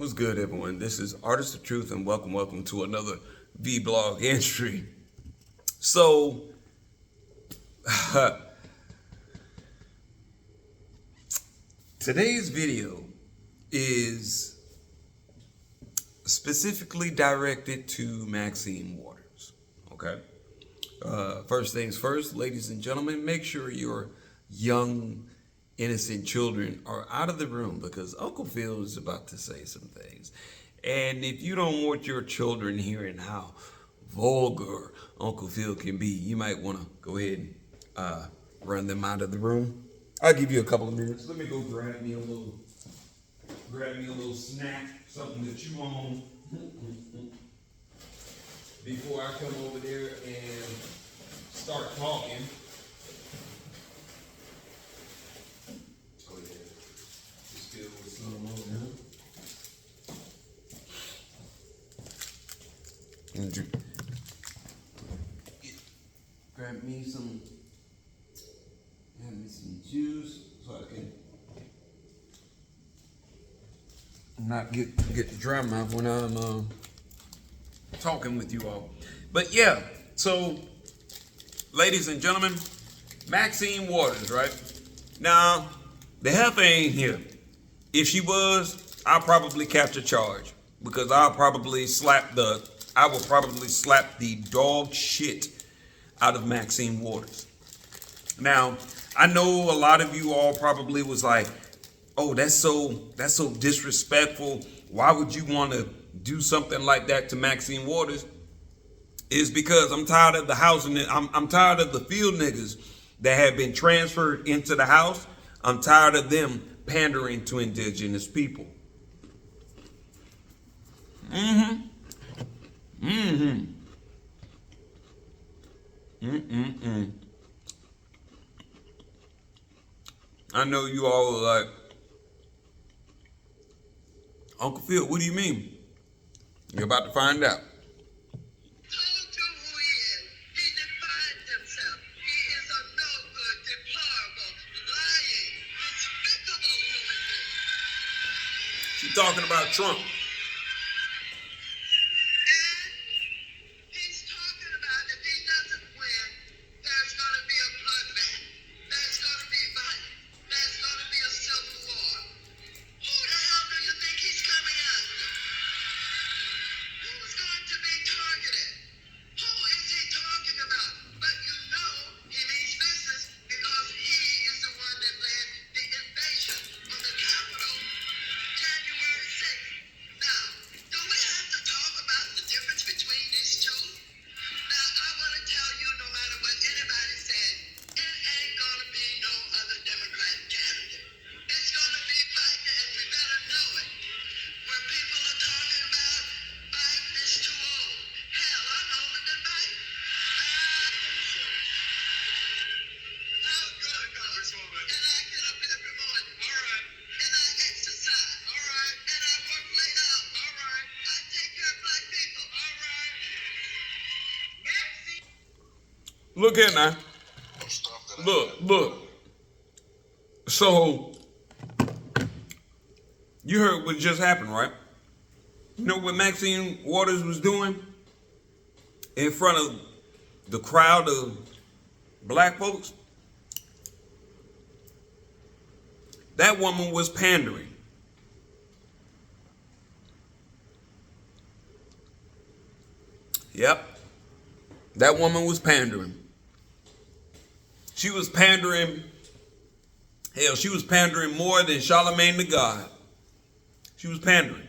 What's good, everyone? This is Artist of Truth, and welcome to another vlog entry. So, today's video is specifically directed to Maxine Waters. Okay. First things first, ladies and gentlemen, make sure your young, innocent children are out of the room because Uncle Phil is about to say some things. And if you don't want your children hearing how vulgar Uncle Phil can be, you might want to go ahead and run them out of the room. I'll give you a couple of minutes. Let me go grab me a little snack, something to chew on before I come over there and start talking. Grab me some juice so I can not get the dry mouth when I'm talking with you all. But yeah, so ladies and gentlemen, Maxine Waters, right? Now, the heifer ain't here. If she was, I'll probably capture charge because I will probably slap the dog shit out of Maxine Waters. Now, I know a lot of you all probably was like, oh, that's so disrespectful. Why would you want to do something like that to Maxine Waters? Is because I'm tired of the housing. I'm tired of the field niggas that have been transferred into the house. I'm tired of them pandering to indigenous people. I know you all are like, Uncle Phil, what do you mean? You're about to find out. She's talking about Trump. Look here now. Look. So, you heard what just happened, right? You know what Maxine Waters was doing in front of the crowd of black folks? That woman was pandering. Yep. That woman was pandering. She was pandering. Hell, she was pandering more than Charlemagne the God. She was pandering.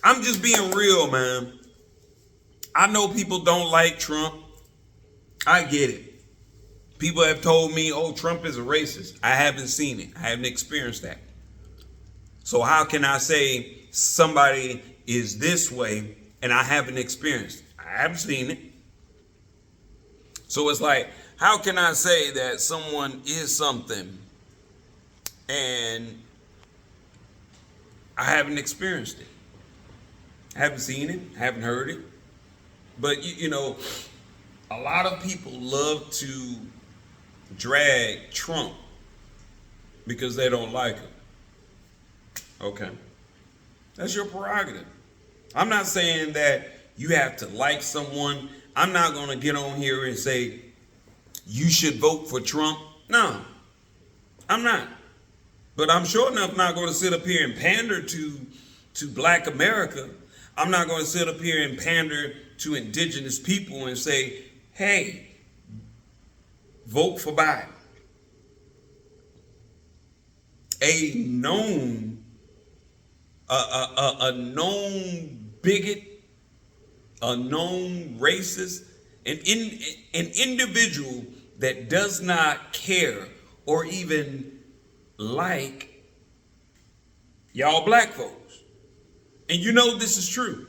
I'm just being real, man. I know people don't like Trump. I get it. People have told me, oh, Trump is a racist. I haven't seen it. I haven't experienced that. So how can I say somebody is this way and I haven't experienced it? I haven't seen it. So it's like, how can I say that someone is something and I haven't experienced it? I haven't seen it, I haven't heard it. But, you know, a lot of people love to drag Trump because they don't like him. Okay. That's your prerogative. I'm not saying that you have to like someone. I'm not going to get on here and say you should vote for Trump. No, I'm not. But I'm sure enough not going to sit up here and pander to Black America. I'm not going to sit up here and pander to indigenous people and say, hey, vote for Biden. A known bigot, a known racist, an individual that does not care or even like y'all black folks. And you know this is true.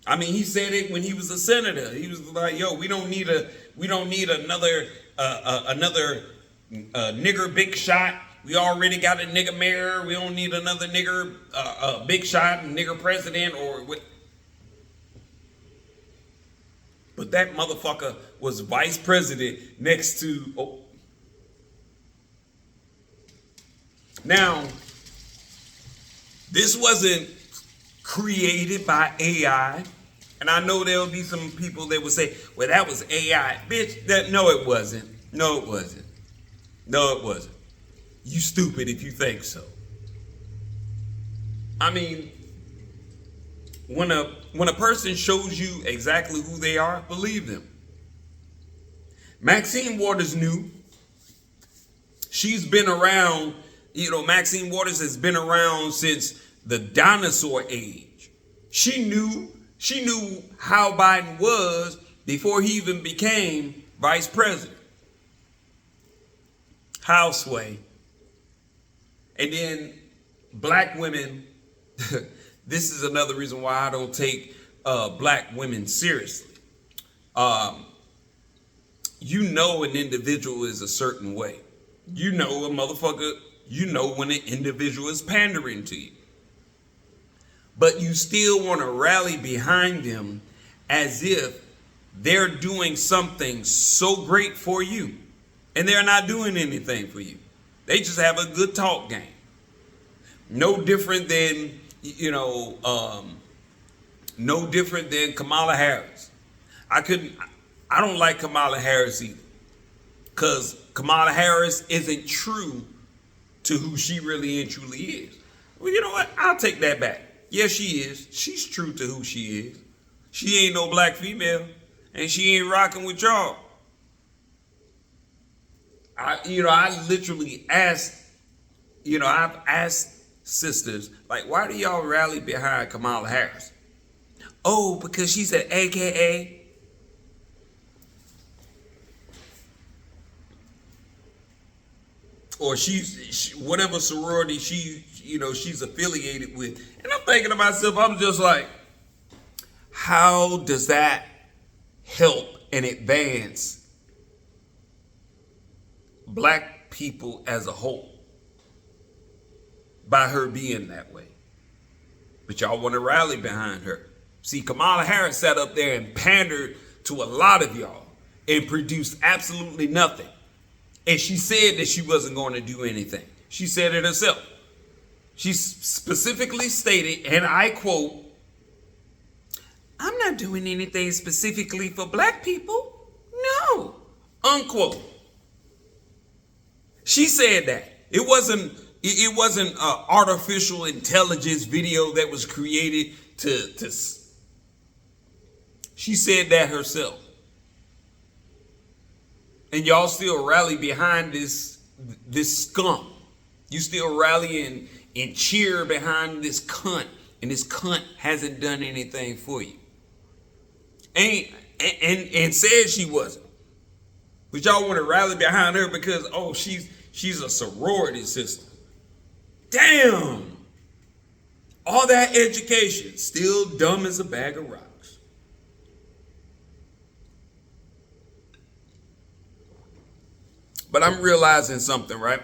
I mean, he said it when he was a senator. He was like, "Yo, we don't need another nigger big shot. We already got a nigger mayor. We don't need another nigger big shot and nigger president or what." But that motherfucker was vice president next to. Oh. Now, this wasn't created by AI. And I know there'll be some people that would say, well, that was AI. Bitch, no, it wasn't. No, it wasn't. No, it wasn't. You stupid if you think so. I mean, when a person shows you exactly who they are, believe them. Maxine Waters knew. She's been around, Maxine Waters has been around since the dinosaur age. She knew how Biden was before he even became vice president. Houseway. And then black women, this is another reason why I don't take black women seriously. An individual is a certain way. A motherfucker, when an individual is pandering to you. But you still want to rally behind them as if they're doing something so great for you. And they're not doing anything for you. They just have a good talk game. No different than, no different than Kamala Harris. I don't like Kamala Harris either. Because Kamala Harris isn't true to who she really and truly is. Well, you know what? I'll take that back. Yes, she is. She's true to who she is. She ain't no black female. And she ain't rocking with y'all. I literally asked, I've asked sisters, like, why do y'all rally behind Kamala Harris? Oh, because she's an AKA. Or she's whatever sorority she's affiliated with. And I'm thinking to myself, I'm just like, how does that help and advance black people as a whole by her being that way? But y'all want to rally behind her. See, Kamala Harris sat up there and pandered to a lot of y'all and produced absolutely nothing. And she said that she wasn't going to do anything. She said it herself. She specifically stated, and I quote, "I'm not doing anything specifically for black people. No," unquote. She said that. It wasn't an artificial intelligence video that was created to. She said that herself. And y'all still rally behind this scum. You still rally and cheer behind this cunt. And this cunt hasn't done anything for you. And said she wasn't. But y'all want to rally behind her because, she's a sorority sister. Damn. All that education, still dumb as a bag of rocks. But I'm realizing something, right?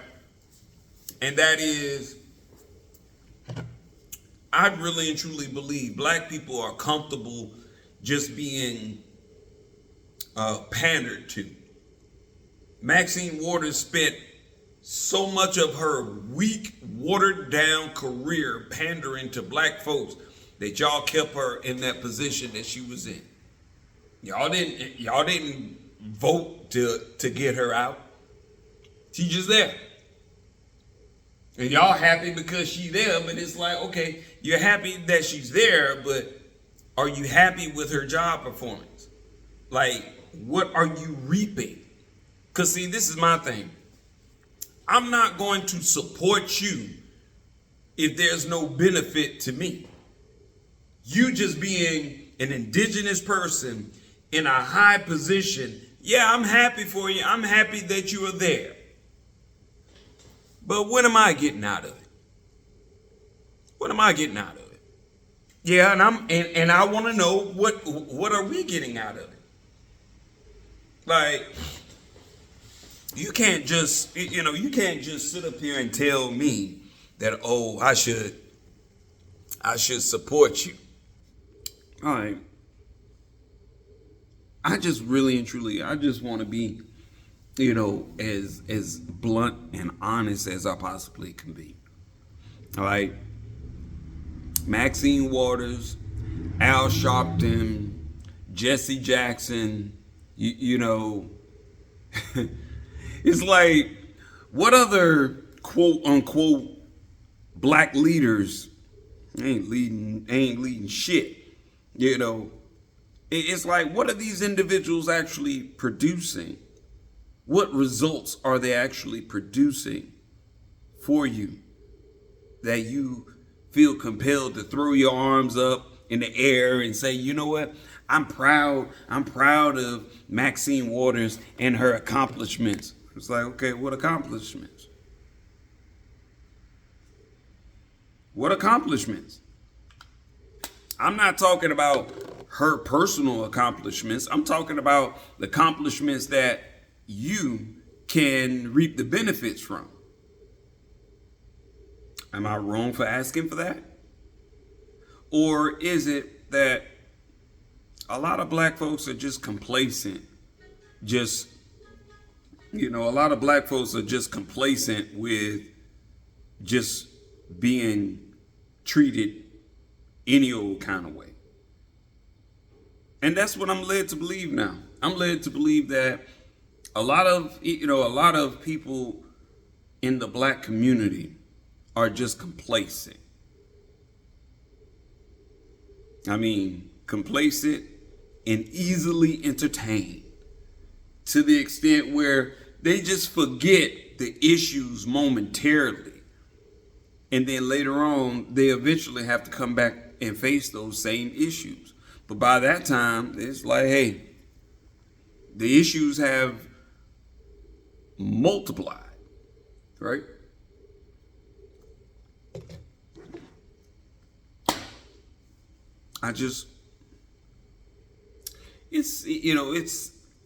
And that is, I really and truly believe black people are comfortable just being pandered to. Maxine Waters spent so much of her weak, watered down career pandering to black folks that y'all kept her in that position that she was in. Y'all didn't vote to get her out. She's just there. And y'all happy because she's there, but it's like, okay, you're happy that she's there, but are you happy with her job performance? Like, what are you reaping? Because see, this is my thing. I'm not going to support you if there's no benefit to me. You just being an indigenous person in a high position, yeah, I'm happy for you. I'm happy that you are there. But what am I getting out of it? What am I getting out of it? Yeah, and I want to know what are we getting out of it? Like, you can't just sit up here and tell me that, oh, I should support you. All right. I just really and truly, I just want to be, as blunt and honest as I possibly can be. All right. Maxine Waters, Al Sharpton, Jesse Jackson, it's like, what other quote unquote black leaders ain't leading shit, It's like, what are these individuals actually producing? What results are they actually producing for you that you feel compelled to throw your arms up in the air and say, you know what? I'm proud of Maxine Waters and her accomplishments. It's like, okay, what accomplishments? What accomplishments? I'm not talking about her personal accomplishments. I'm talking about the accomplishments that you can reap the benefits from. Am I wrong for asking for that? Or is it that a lot of black folks are just complacent? A lot of black folks are just complacent with just being treated any old kind of way. And that's what I'm led to believe now. I'm led to believe that a lot of people in the black community are just complacent. I mean, complacent and easily entertained to the extent where they just forget the issues momentarily. And then later on, they eventually have to come back and face those same issues. But by that time, it's like, hey, the issues have multiplied, right?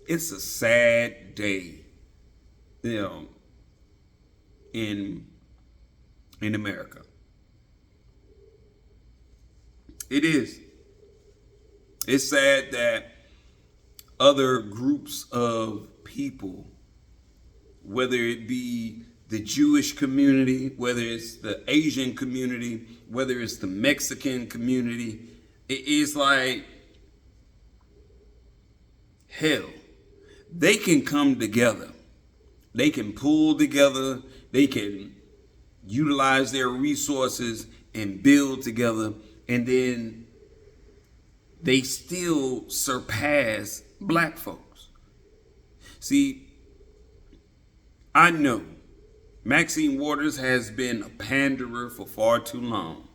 It's a sad day, in America. It is. It's sad that other groups of people, whether it be the Jewish community, whether it's the Asian community, whether it's the Mexican community, it's like, hell, they can come together. They can pull together. They can utilize their resources and build together. And then they still surpass black folks. See, I know Maxine Waters has been a panderer for far too long.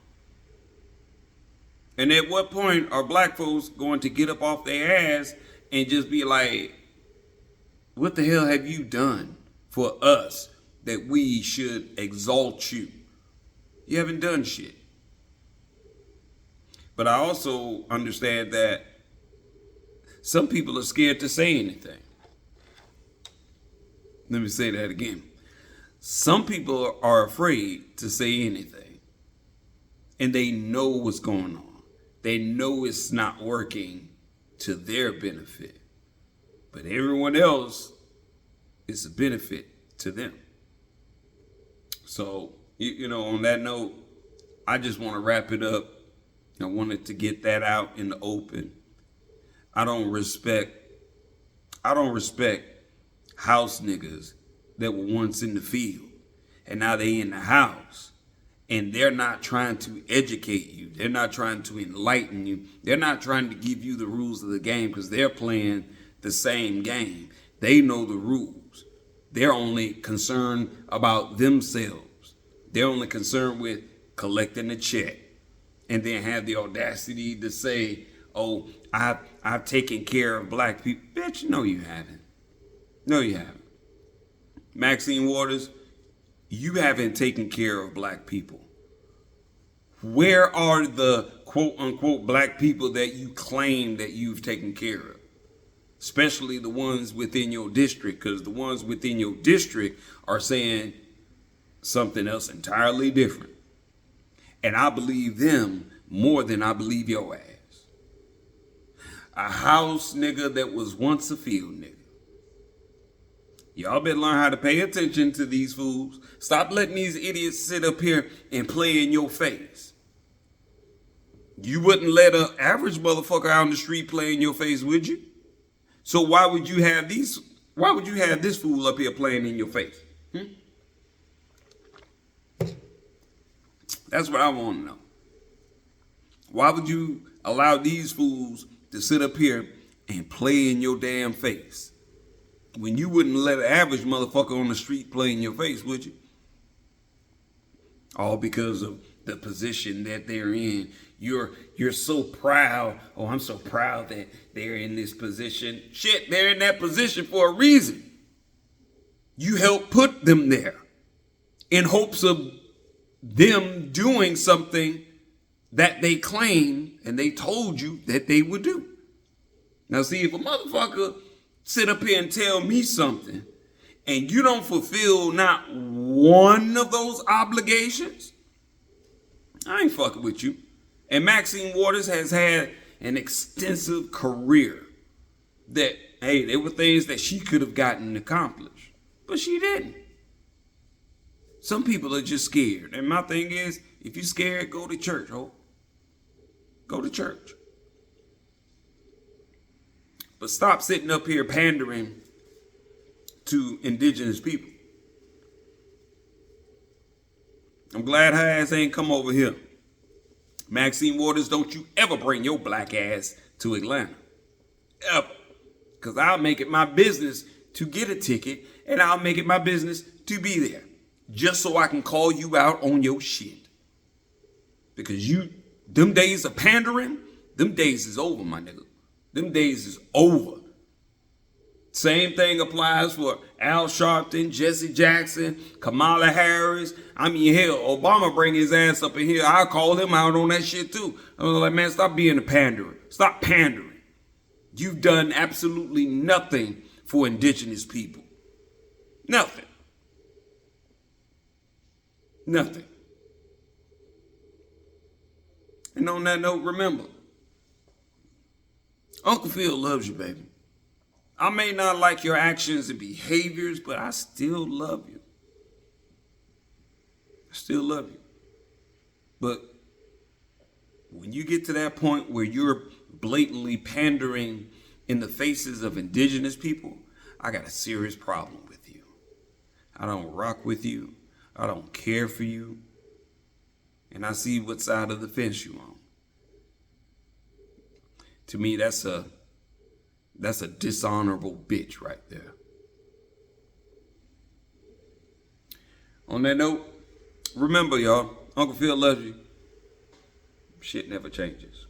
And at what point are black folks going to get up off their ass and just be like, what the hell have you done for us that we should exalt you? You haven't done shit. But I also understand that some people are scared to say anything. Let me say that again. Some people are afraid to say anything. And they know what's going on. They know it's not working to their benefit. But everyone else is a benefit to them. So, on that note, I just want to wrap it up. I wanted to get that out in the open. I don't respect house niggas that were once in the field and now they in the house, and they're not trying to educate you. They're not trying to enlighten you. They're not trying to give you the rules of the game because they're playing the same game. They know the rules. They're only concerned about themselves. They're only concerned with collecting a check, and then have the audacity to say, oh, I've taken care of black people. Bitch, no you haven't. No you haven't. Maxine Waters, you haven't taken care of black people. Where are the quote unquote black people that you claim that you've taken care of? Especially the ones within your district, because the ones within your district are saying something else entirely different. And I believe them more than I believe your ass. A house nigga that was once a field nigga. Y'all better learn how to pay attention to these fools. Stop letting these idiots sit up here and play in your face. You wouldn't let an average motherfucker out on the street play in your face, would you? So why would you have this fool up here playing in your face? That's what I want to know. Why would you allow these fools to sit up here and play in your damn face when you wouldn't let an average motherfucker on the street play in your face, would you? All because of the position that they're in. You're so proud. Oh, I'm so proud that they're in this position. Shit, they're in that position for a reason. You helped put them there in hopes of them doing something that they claim and they told you that they would do. Now see, if a motherfucker sit up here and tell me something and you don't fulfill not one of those obligations, I ain't fucking with you. And Maxine Waters has had an extensive career that, hey, there were things that she could have gotten accomplished, but she didn't. Some people are just scared. And my thing is, if you're scared, go to church, ho. Go to church. But stop sitting up here pandering to indigenous people. I'm glad her ass ain't come over here. Maxine Waters, don't you ever bring your black ass to Atlanta. Ever. Because I'll make it my business to get a ticket, and I'll make it my business to be there. Just so I can call you out on your shit. Because them days of pandering, them days is over, my nigga. Them days is over. Same thing applies for Al Sharpton, Jesse Jackson, Kamala Harris. I mean, hell, Obama bring his ass up in here. I'll call him out on that shit too. I was like, man, stop being a panderer. Stop pandering. You've done absolutely nothing for indigenous people. Nothing. Nothing. And on that note, remember, Uncle Phil loves you, baby. I may not like your actions and behaviors, but I still love you. I still love you. But when you get to that point where you're blatantly pandering in the faces of indigenous people, I got a serious problem with you. I don't rock with you. I don't care for you. And I see what side of the fence you on. To me, that's a dishonorable bitch right there. On that note, remember, y'all, Uncle Phil loves you. Shit never changes.